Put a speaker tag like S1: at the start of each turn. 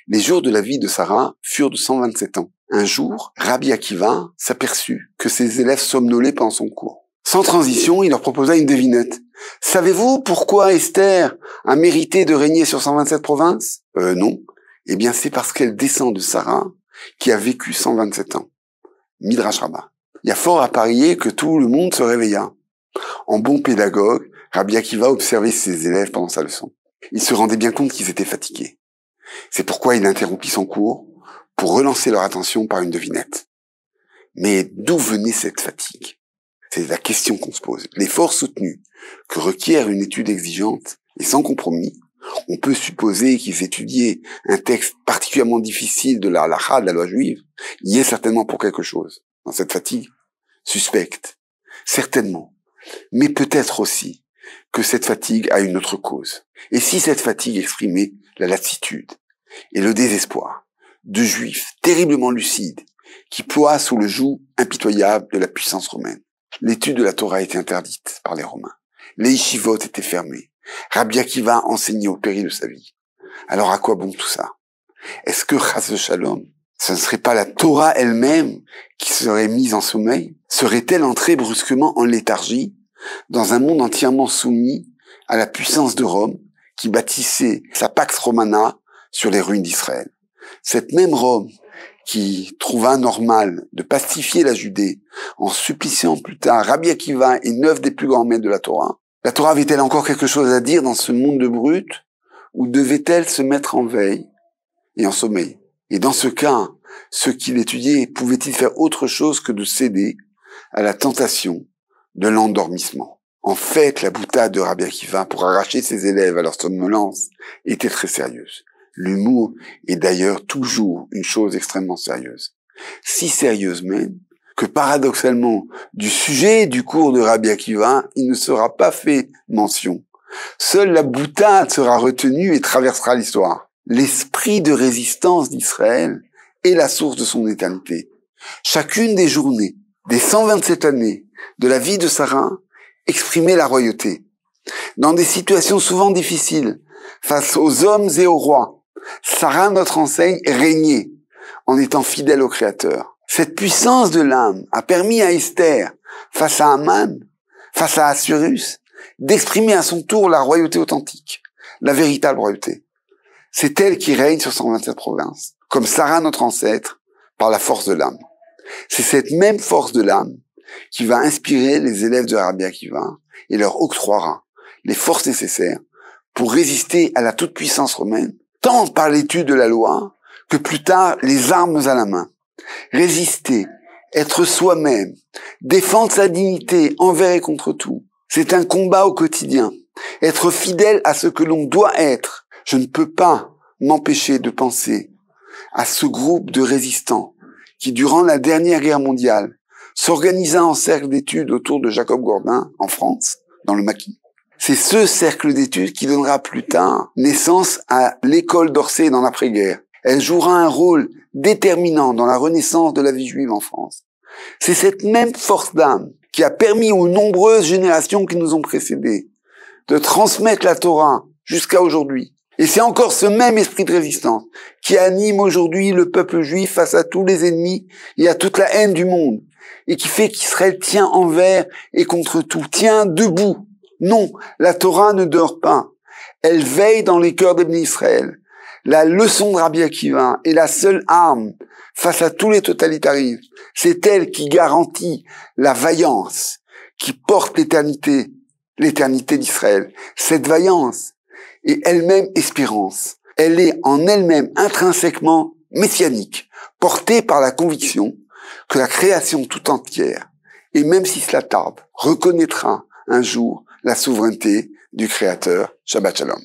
S1: Les jours de la vie de Sarah furent de 127 ans. Un jour, Rabbi Akiva s'aperçut que ses élèves somnolaient pendant son cours. Sans transition, il leur proposa une devinette. Savez-vous pourquoi Esther a mérité de régner sur 127 provinces? Non. Eh bien, c'est parce qu'elle descend de Sarah, qui a vécu 127 ans. Midrash Rabbah. Il y a fort à parier que tout le monde se réveilla. En bon pédagogue, Rabbi Akiva observait ses élèves pendant sa leçon. Il se rendait bien compte qu'ils étaient fatigués. C'est pourquoi il interrompit son cours pour relancer leur attention par une devinette. Mais d'où venait cette fatigue? C'est la question qu'on se pose. L'effort soutenu que requiert une étude exigeante et sans compromis, on peut supposer qu'ils étudiaient un texte particulièrement difficile de la halakha, de la loi juive, y est certainement pour quelque chose. Dans cette fatigue suspecte, certainement. Mais peut-être aussi que cette fatigue a une autre cause. Et si cette fatigue exprimait la lassitude et le désespoir de juifs terriblement lucides qui ploient sous le joug impitoyable de la puissance romaine. L'étude de la Torah était interdite par les Romains. Les yeshivot étaient fermés. Rabbi Akiva enseignait au péril de sa vie. Alors à quoi bon tout ça? Est-ce que, chas v'shalom, ce ne serait pas la Torah elle-même qui serait mise en sommeil? Serait-elle entrée brusquement en léthargie dans un monde entièrement soumis à la puissance de Rome qui bâtissait sa Pax Romana sur les ruines d'Israël? Cette même Rome qui trouva normal de pacifier la Judée en suppliciant plus tard Rabbi Akiva et 9 des plus grands maîtres de la Torah avait-elle encore quelque chose à dire dans ce monde de brutes ou devait-elle se mettre en veille et en sommeil? Et dans ce cas, ceux qui l'étudiaient pouvaient-ils faire autre chose que de céder à la tentation de l'endormissement? En fait, la boutade de Rabbi Akiva pour arracher ses élèves à leur somnolence était très sérieuse. L'humour est d'ailleurs toujours une chose extrêmement sérieuse. Si sérieuse même que paradoxalement, du sujet du cours de Rabbi Akiva, il ne sera pas fait mention. Seule la boutade sera retenue et traversera l'histoire. L'esprit de résistance d'Israël est la source de son éternité. Chacune des journées, des 127 années de la vie de Sarah, exprimait la royauté. Dans des situations souvent difficiles, face aux hommes et aux rois, Sarah, notre enseigne, régnait en étant fidèle au Créateur. Cette puissance de l'âme a permis à Esther, face à Haman, face à Assuérus, d'exprimer à son tour la royauté authentique, la véritable royauté. C'est elle qui règne sur 127 provinces, comme Sarah, notre ancêtre, par la force de l'âme. C'est cette même force de l'âme qui va inspirer les élèves de Rabbi Akiva et leur octroiera les forces nécessaires pour résister à la toute-puissance romaine, tant par l'étude de la loi que plus tard les armes à la main. Résister, être soi-même, défendre sa dignité envers et contre tout, c'est un combat au quotidien. Être fidèle à ce que l'on doit être. Je ne peux pas m'empêcher de penser à ce groupe de résistants qui, durant la dernière guerre mondiale, s'organisa en cercle d'études autour de Jacob Gourdin en France, dans le Maquis. C'est ce cercle d'études qui donnera plus tard naissance à l'école d'Orsay dans l'après-guerre. Elle jouera un rôle déterminant dans la renaissance de la vie juive en France. C'est cette même force d'âme qui a permis aux nombreuses générations qui nous ont précédés de transmettre la Torah jusqu'à aujourd'hui. Et c'est encore ce même esprit de résistance qui anime aujourd'hui le peuple juif face à tous les ennemis et à toute la haine du monde, et qui fait qu'Israël tient envers et contre tout, tient debout. Non, la Torah ne dort pas. Elle veille dans les cœurs des bénis Israël. La leçon de Rabbi Akiva est la seule arme face à tous les totalitarismes. C'est elle qui garantit la vaillance, qui porte l'éternité d'Israël. Cette vaillance est elle-même espérance. Elle est en elle-même intrinsèquement messianique, portée par la conviction que la création tout entière, et même si cela tarde, reconnaîtra un jour la souveraineté du Créateur. Shabbat Shalom.